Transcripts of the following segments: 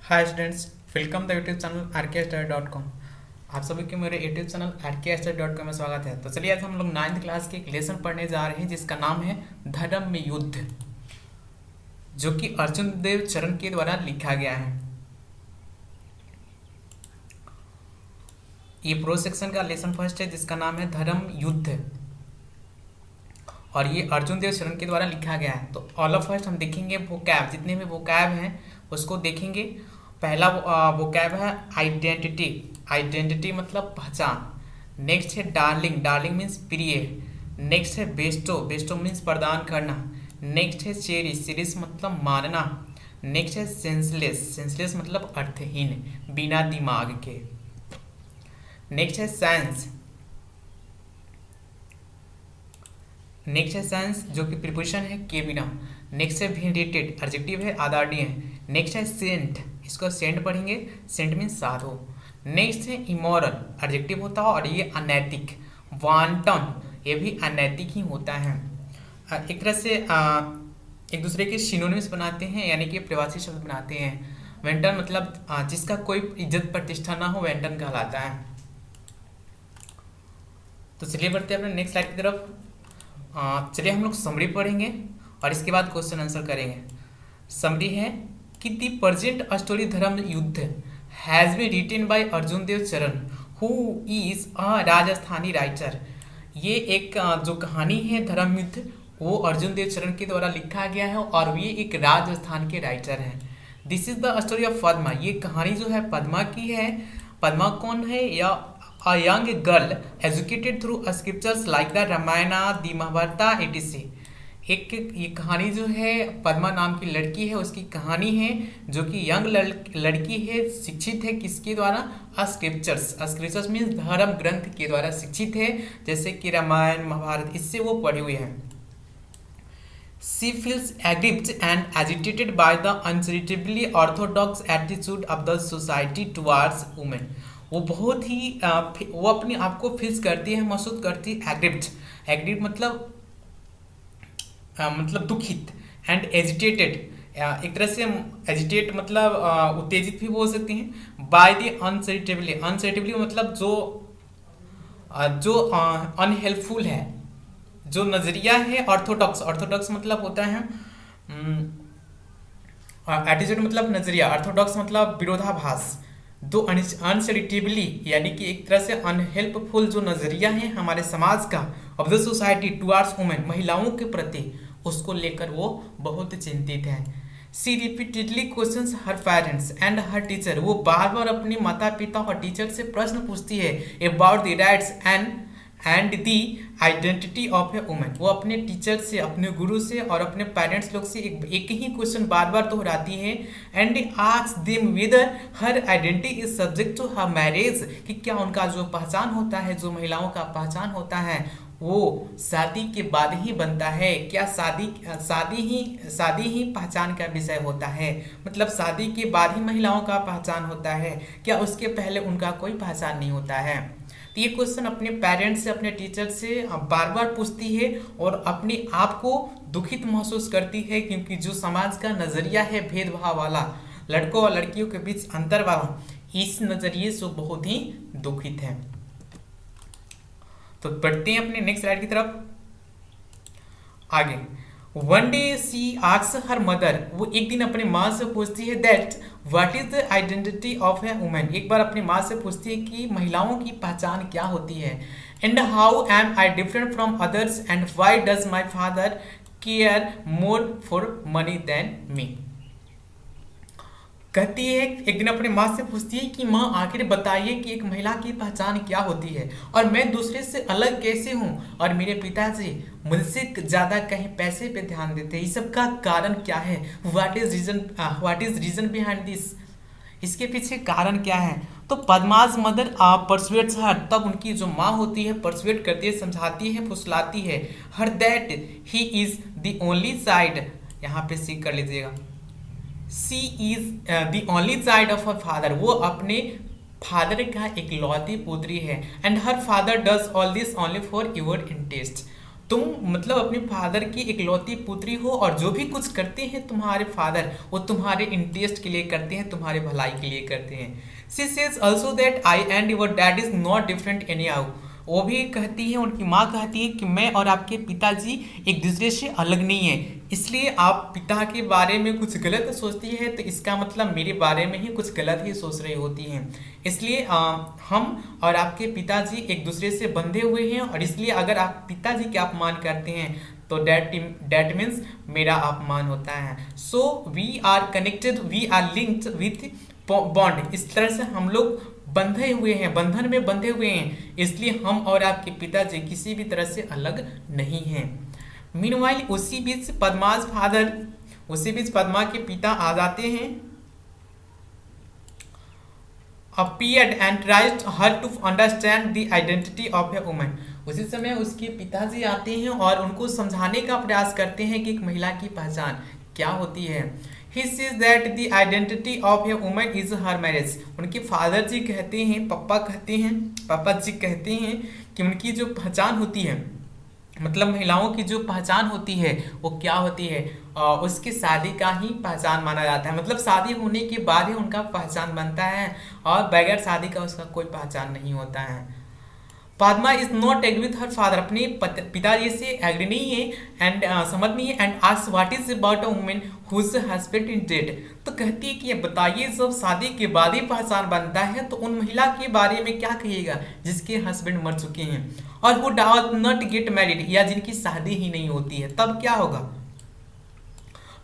Hi students, welcome the YouTube channel rkster.com। आप सभी के मेरे यूट्यूब चैनल rkster.com में स्वागत है। तो चलिए आज हम लोग 9th क्लास के एक लेसन पढ़ने जा रहे हैं जिसका नाम है धर्म में युद्ध, जो कि अर्जुन देव चरण के द्वारा लिखा गया है। ये प्रो सेक्शन का लेसन फर्स्ट है जिसका नाम है धर्म युद्ध, और ये अर्जुन देव चरण के द्वारा लिखा गया है। तो ऑल ऑफ फर्स्ट हम देखेंगे वोकैब, जितने भी वोकैब हैं उसको देखेंगे। पहला वोकैब है आइडेंटिटी। आइडेंटिटी मतलब पहचान। नेक्स्ट है डार्लिंग। डार्लिंग मीन्स प्रिय। नेक्स्ट है बेस्टो। बेस्टो मीन्स प्रदान करना। नेक्स्ट है चेरिश। चेरिश मतलब मानना। नेक्स्ट है सेंसलेस। सेंसलेस मतलब अर्थहीन, बिना दिमाग के। नेक्स्ट है साइंस। नेक्स्ट है साइंस जो कि प्रीपोजिशन है के बिना। नेक्स्ट है वेंडिटेड, एडजेक्टिव है आदरणीय। नेक्स्ट है सेंट, इसको सेंट पढ़ेंगे, सेंट मीन्स साधु। नेक्स्ट है इमोरल, एडजेक्टिव होता है और ये अनैतिक। वांटन, ये भी अनैतिक ही होता है। एक तरह से एक दूसरे के सिनोनिम्स बनाते हैं, यानी कि प्रवासी शब्द बनाते हैं। वेंटन मतलब जिसका कोई इज्जत प्रतिष्ठा ना हो, वेंटन कहलाता है। तो चलिए बढ़ते हैं अपने नेक्स्ट स्लाइड की तरफ। चलिए हम लोग समरी पढ़ेंगे और इसके बाद क्वेश्चन आंसर करेंगे। समरी है कि the present story Dharma Yuddha has been written by Arjun Dev Charan who is a Rajasthani writer. ये एक जो कहानी है धर्म युद्ध, वो अर्जुन देव चरण के द्वारा लिखा गया है और ये एक राजस्थान के राइटर हैं। This is the story of Padma. ये कहानी जो है पद्मा की है। पद्मा कौन है? या A young girl educated through scriptures like the Ramayana, the Mahabharata, etc. एक ये कहानी जो है पद्मा नाम की लड़की है, उसकी कहानी है जो कि यंग लड़की है, शिक्षित है किसके द्वारा? स्क्रिप्चर्स। स्क्रिप्चर्स मीन्स धर्म ग्रंथ के द्वारा शिक्षित है, जैसे कि रामायण महाभारत, इससे वो पढ़ी हुई है। She feels aggrieved and agitated by the uncharitably orthodox attitude of the society towards women. वो बहुत ही वो अपने आप को फील्स करती है, महसूस करती है एग्रिव्ड। एग्रिव्ड मतलब दुखित। एंड एजिटेटेड, एक तरह से एजिटेट मतलब उत्तेजित भी बोल सकती हैं। Bye the अनचैरिटेबली। अनचैरिटेबली मतलब जो अनहेल्पफुल है, जो नजरिया है ऑर्थोडॉक्स। ऑर्थोडॉक्स मतलब होता है एटीट्यूड मतलब नजरिया, ऑर्थोडॉक्स मतलब विरोधाभास। दो अनचैरिटेबली यानी कि एक तरह से अनहेल्पफुल जो नजरिया है हमारे समाज का, of the society towards women, महिलाओं के प्रति, उसको लेकर वो बहुत चिंतित है। She repeatedly questions her parents and her teacher. वो बार बार अपने माता पिता और टीचर से प्रश्न पूछती है about the rights and the identity of a women. वो अपने टीचर से, अपने गुरु से और अपने पेरेंट्स लोग से एक ही क्वेश्चन बार बार दोहराती है। And ask them whether her identity is subject to her marriage, कि क्या उनका जो पहचान होता है, जो महिलाओं का पहचान होता है, वो शादी के बाद ही बनता है। क्या शादी ही पहचान का विषय होता है? मतलब शादी के बाद ही महिलाओं का पहचान होता है, क्या उसके पहले उनका कोई पहचान नहीं होता है? तो ये क्वेश्चन अपने पेरेंट्स से, अपने टीचर से बार बार पूछती है और अपने आप को दुखित महसूस करती है, क्योंकि जो समाज का नजरिया है भेदभाव वाला, लड़कों और लड़कियों के बीच अंतर वाला, इस नजरिए से बहुत ही दुखित है। तो बढ़ते हैं अपने नेक्स्ट स्लाइड की तरफ आगे। वन डे सी आस्क्स हर मदर। वो एक दिन अपने माँ से पूछती है that what is the identity of a women. एक बार अपनी माँ से पूछती है कि महिलाओं की पहचान क्या होती है। And how am I different from others and why does my father care more for money than me. कहती है, एक दिन अपने माँ से पूछती है कि माँ आखिर बताइए कि एक महिला की पहचान क्या होती है और मैं दूसरे से अलग कैसे हूँ, और मेरे पिताजी मुझसे ज़्यादा कहीं पैसे पे ध्यान देते हैं, इस सब का कारण क्या है? What is reason behind this, इसके पीछे कारण क्या है? तो पद्माज मदर परसुएट्स हर, तब उनकी जो माँ होती है परसुएट करती है, समझाती है, फुसलाती है her that he is the only side, यहाँ पे सी कर लीजिएगा, she is the only child of her father. वो अपने फादर का एक लौती पुत्री है। And her father does all this only for your interest. तुम मतलब अपने फादर की इकलौती पुत्री हो और जो भी कुछ करते हैं तुम्हारे फादर वो तुम्हारे इंटरेस्ट के लिए करते हैं, तुम्हारे भलाई के लिए करते हैं। She says also that I and your dad is not different any how. वो भी कहती है, उनकी माँ कहती है कि मैं और आपके पिताजी एक दूसरे से अलग नहीं है, इसलिए आप पिता के बारे में कुछ गलत सोचती है तो इसका मतलब मेरे बारे में ही कुछ गलत ही सोच रही होती हैं। इसलिए हम और आपके पिताजी एक दूसरे से बंधे हुए हैं और इसलिए अगर आप पिताजी का अपमान करते हैं तो डैट मीन्स मेरा अपमान होता है। So we are connected, we are linked with bond. इस तरह से हम लोग बंधे हुए हैं, बंधन में बंधे हुए हैं, इसलिए हम और आपके पिताजी किसी भी तरह से अलग नहीं हैं। मीनवाइल उसी बीच पद्मा के पिता आ जाते हैं, appeared and tried her to understand the identity of a woman। उसी समय उसके पिताजी आते हैं और उनको समझाने का प्रयास करते हैं कि एक महिला की पहचान क्या होती है। He says that the identity of a woman is her marriage। उनके फादर जी कहते हैं, पापा जी कहते हैं कि उनकी जो पहचान होती है, मतलब महिलाओं की जो पहचान होती है वो क्या होती है, उसकी शादी का ही पहचान माना जाता है। मतलब शादी होने के बाद ही उनका पहचान बनता है और बगैर शादी का उसका कोई पहचान नहीं होता है। Padma is not agree with her father. अपने पिताजी से एग्री नहीं है एंड समझ नहीं है। And ask what is about a woman whose husband is dead. तो कहती है कि बताइए जब शादी के बाद ही पहचान बनता है तो उन महिला के बारे में क्या कहिएगा जिसके हस्बैंड मर चुके हैं और who does not get married, या जिनकी शादी ही नहीं होती है, तब क्या होगा।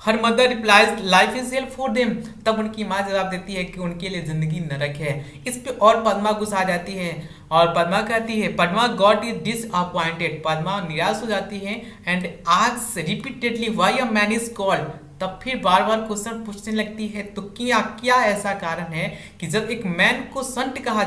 Her mother replies life is hell for them. तब उनकी माँ जवाब देती है कि उनके लिए जिंदगी नरक है। इस पे और पद्मा गुस्सा जाती है और पद्मा कहती है, Padma got is disappointed. Padma निराश हो जाती है and asks repeatedly why a man is called. तब फिर बार बार क्वेश्चन पूछने लगती है तो क्या ऐसा कारण है कि जब एक मैन को संत कहा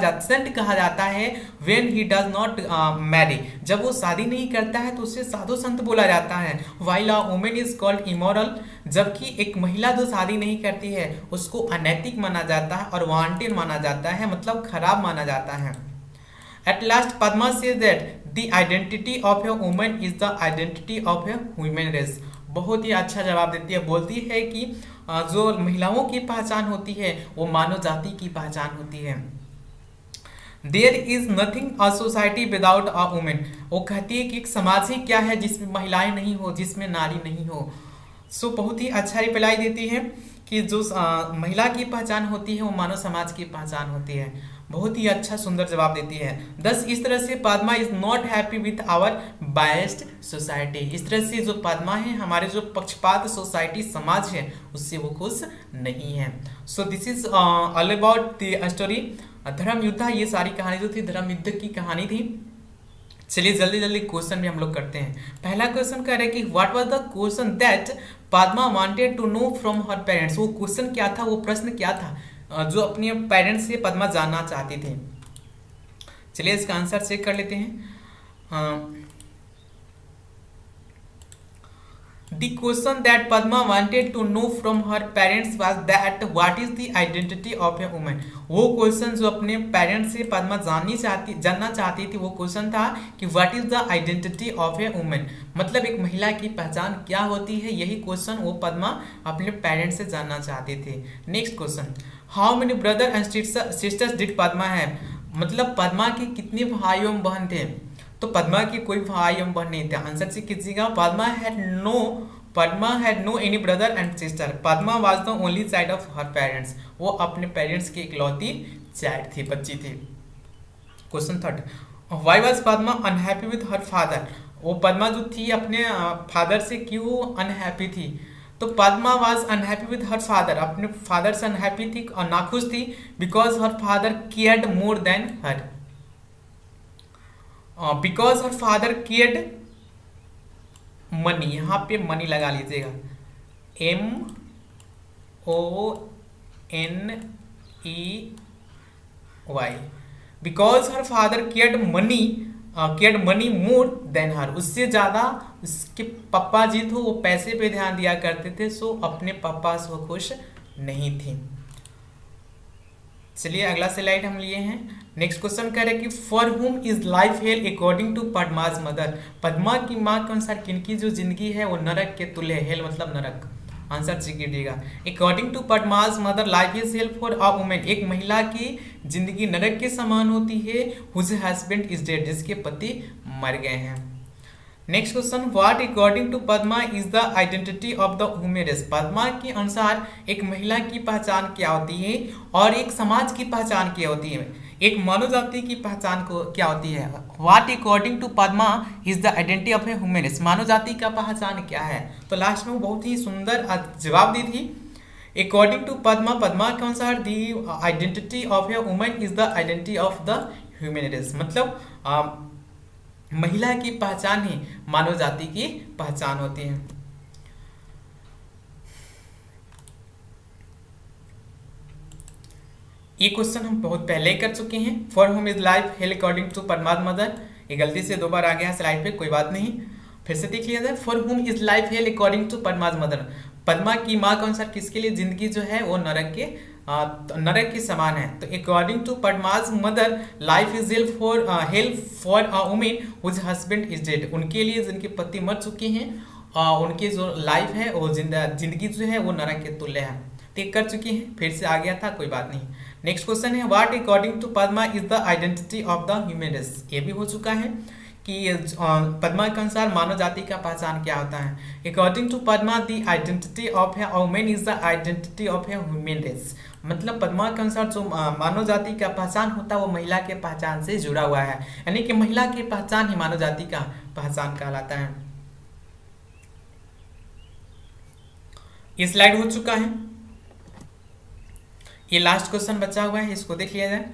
जाता है when he does not marry, जब वो शादी नहीं करता है तो उसे साधु संत बोला जाता है। While a woman is called immoral, जबकि एक महिला जो शादी नहीं करती है उसको अनैतिक माना जाता है और वांटेड माना जाता है, मतलब खराब माना जाता है। At last, Padma says that the identity of a woman is the identity of a human race। बहुत ही अच्छा जवाब देती है, बोलती है कि जो महिलाओं की पहचान होती है वो मानव जाति की पहचान होती है। There is nothing a society without a woman। वो कहती है कि एक समाज ही क्या है जिसमें महिलाएं नहीं हो, जिसमें नारी नहीं हो। सो बहुत ही अच्छा रिप्लाई देती है कि जो महिला की पहचान होती है वो मानव समाज की पहचान होती है। बहुत ही अच्छा सुंदर जवाब देती है। दस इस तरह से Padma is not happy with our biased society. इस तरह से जो पद्मा है हमारे जो पक्षपात सोसाइटी समाज है उससे वो खुश नहीं है। So this is all about the story Dharma युद्ध। ये सारी कहानी जो थी धर्म युद्ध की कहानी थी। चलिए जल्दी जल्दी क्वेश्चन भी हम लोग करते हैं। पहला क्वेश्चन कह रहे हैं कि what was the question that Padma wanted to know from her parents. वो क्वेश्चन क्या था, वो प्रश्न क्या था जो अपने पेरेंट्स से पद्मा जानना चाहती थी। चलिए इसका आंसर चेक कर लेते हैं। The question that Padma wanted to know from her parents was that what is the identity of a woman। वो क्वेश्चन जो अपने पेरेंट्स से पद्मा जानना चाहती थी वो क्वेश्चन था कि what is the identity of a woman, मतलब एक महिला की पहचान क्या होती है। यही क्वेश्चन वो पद्मा अपने पेरेंट्स से जानना चाहते थे। Next question, how many brother and sisters did Padma have, मतलब पद्मा के कितने भाई एवं बहन थे। तो पद्मा के कोई भाई एवं बहन नहीं थे। आंसर से कीजिएगा, Padma had no any brother and sister. Padma was the only child of her parents. वो अपने पेरेंट्स की इकलौती चाइल्ड थी, बच्ची थी। Question third, why was Padma unhappy with her father. वो पद्मा जो थी अपने फादर से क्यों अनहैप्पी थी। तो Padma was unhappy with her father, अपने फादर से अनहैप्पी थी और नाखुश थी because her father cared more than her. Because her father cared money, यहाँ पे मनी लगा लीजिएगा, MONEY। Because her father cared money more than her, उससे ज़्यादा उसके पापा जी थे वो पैसे पे ध्यान दिया करते थे। सो अपने पापा से वो खुश नहीं थी। चलिए अगला स्लाइड हम लिए हैं। नेक्स्ट क्वेश्चन कह रहे हैं कि for whom is life hell according to Padma's mother. Padma की माँ के अनुसार किनकी जो जिंदगी है वो नरक के तुल्य है। हेल मतलब नरक। आंसर सी कीजिएगा। According to Padma's mother life is hell for a women. एक महिला की जिंदगी नरक के समान होती है हुज हस्बैंड इज डेड, जिसके पति मर गए हैं। Next question, what according to Padma is the identity of the women race. Padma के अनुसार एक महिला की पहचान क्या होती है और एक समाज की पहचान क्या होती है, एक मानव जाति की पहचान को क्या होती है। What according to Padma is the identity of a women race. मानव जाति का पहचान क्या है। तो लास्ट में वो बहुत ही सुंदर जवाब दी थी। अकॉर्डिंग टू पद्मा, पद्मा के अनुसार the identity of a women is the identity of the human race. मतलब महिला की पहचान ही मानव जाति की पहचान होती है। ये क्वेश्चन हम बहुत पहले कर चुके हैं। For home is life hell according to Padma's mother. ये गलती से 2 बार आ गया है स्लाइड पे, कोई बात नहीं, फिर से देख लिया जाए। For home is life hell according to Padma's mother. Padma की माँ के अनुसार किसके लिए जिंदगी जो है वो नरक के समान है। तो according to Padma's mother life is hell for a women whose husband is dead. उनके लिए जिनके पति मर चुके हैं और उनकी जो लाइफ है वो जिंदगी जो है वो नरक के तुल्य है। तो कर चुकी हैं, फिर से आ गया था, कोई बात नहीं। नेक्स्ट क्वेश्चन है what according to Padma is the identity of the human race. ये भी हो चुका है कि पद्मा के अनुसार मानव जाति का पहचान क्या होता है। According to Padma the identity of a women is the identity of a human race. मतलब पद्मा के अनुसार जो मानव जाति का पहचान होता है वो महिला के पहचान से जुड़ा हुआ है, यानी कि महिला की पहचान ही मानव जाति का पहचान कहलाता है। ये स्लाइड हो चुका है। ये लास्ट क्वेश्चन बचा हुआ है, इसको देख लिया जाए।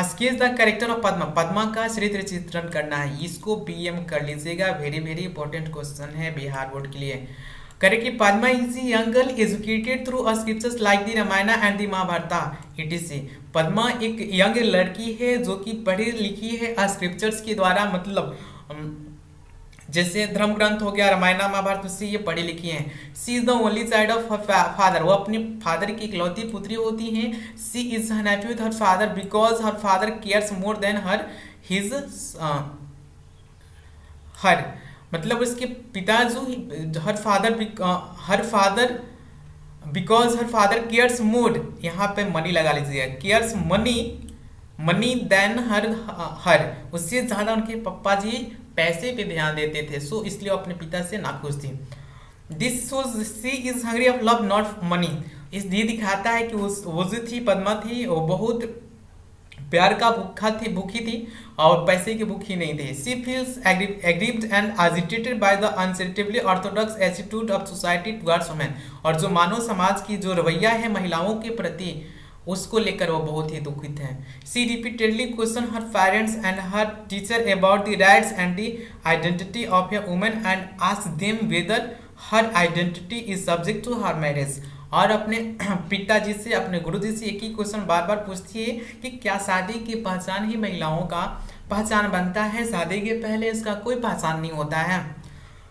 Sketch the character of Padma. Padma का चरित्र चित्रण करना है, इसको पीएम कर लीजिएगा। वेरी वेरी इंपॉर्टेंट क्वेश्चन है बिहार बोर्ड के लिए। करे कि Padma is young girl educated through scriptures like the Ramayana and the Mahabharata etc। Padma एक यंग लड़की है जो कि पढ़ी लिखी है स्क्रिप्चर्स के द्वारा, मतलब जैसे धर्म ग्रंथ हो गया, रामायण महाभारत, उससे ये पढ़ी लिखी हैं। She is the only child of her father. वो अपने फादर की इकलौती पुत्री होती हैं। She is happy with her father because her father cares more than her मतलब उसके पिता जो her father because her father cares more, यहाँ पे मनी लगा लीजिएगा, केयर्स मनी देन हर उससे ज़्यादा उनके पप्पा जी पैसे पे ध्यान देते थे, सो इसलिए वो अपने पिता से नाखुश थी। This shows she is hungry of love not money. इस ये दिखाता है कि वो जो थी पद्मा थी वो बहुत प्यार का भूखी थी और पैसे की भूखी नहीं थी। She feels aggrieved and agitated by the uncharitably orthodox attitude of society towards women. और जो मानव समाज की जो रवैया है महिलाओं के प्रति, उसको लेकर वो बहुत ही दुखित है। She repeatedly question her parents and her teacher about the rights and the identity of a women and ask them whether her identity is subject to her marriage. और अपने पिताजी से, अपने गुरुजी से एक ही क्वेश्चन बार बार पूछती है कि क्या शादी की पहचान ही महिलाओं का पहचान बनता है, शादी के पहले इसका कोई पहचान नहीं होता है।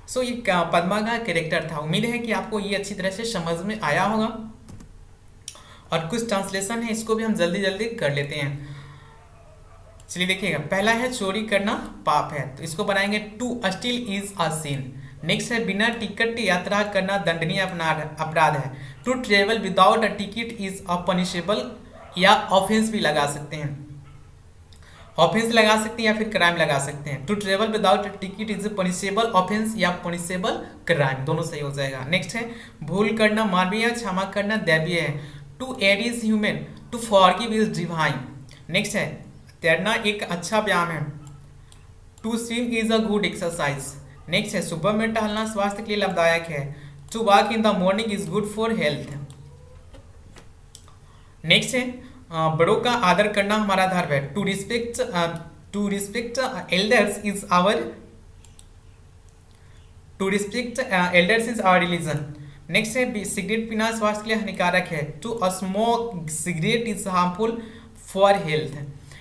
सो ये पद्मा का कैरेक्टर था। उम्मीद है कि आपको ये अच्छी तरह से समझ में आया होगा। और कुछ ट्रांसलेशन है, इसको भी हम जल्दी जल्दी कर लेते हैं। चलिए देखिएगा, पहला है चोरी करना पाप है, तो इसको बनाएंगे to steal is a sin. Next है बिना टिकट यात्रा करना दंडनीय अपराध है। To travel without a ticket is a punishable, या ऑफेंस भी लगा सकते हैं, ऑफेंस लगा सकते हैं या फिर क्राइम लगा सकते हैं। To travel without a ticket is punishable offence या पनिशेबल क्राइम, दोनों सही हो जाएगा। नेक्स्ट है भूल करना मानवीय, क्षमा करना दैवीय है। To err is human, to forgive is divine. Next है तैरना एक अच्छा व्यायाम है। To swim is a good exercise. Next है सुबह में टहलना स्वास्थ्य के लिए लाभदायक है। To walk in the morning is good for health. Next है बड़ों का आदर करना हमारा धर्म है। To respect elders is our religion. Next है सिगरेट पीना स्वास्थ्य के लिए हानिकारक है। To smoke cigarette is harmful for health,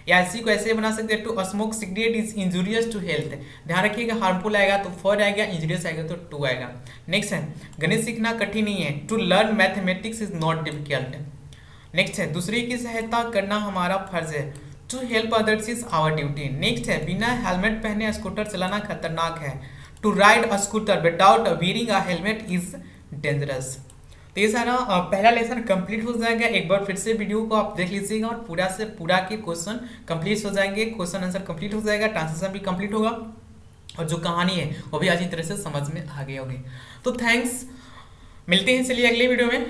या इसी को ऐसे बना सकते हैं to smoke cigarette is injurious to health. ध्यान रखिएगा हार्मफुल आएगा तो फॉर आएगा, इंजूरियस आएगा तो टू आएगा। नेक्स्ट है गणित सीखना कठिन नहीं है। To learn mathematics is not difficult. Next है दूसरे की सहायता करना हमारा फर्ज है। To help others is our duty. Next है बिना हेलमेट पहने स्कूटर चलाना खतरनाक है। To ride a scooter without wearing a helmet is dangerous. तो ये सारा पहला लेसन कंप्लीट हो जाएगा। एक बार फिर से वीडियो को आप देख लीजिएगा और पूरा से पूरा के क्वेश्चन कंप्लीट हो जाएंगे, क्वेश्चन आंसर कंप्लीट हो जाएगा, ट्रांसलेशन भी कंप्लीट होगा और जो कहानी है वो भी अच्छी तरह से समझ में आ गई होगी। तो थैंक्स, मिलते हैं चलिए अगले वीडियो में।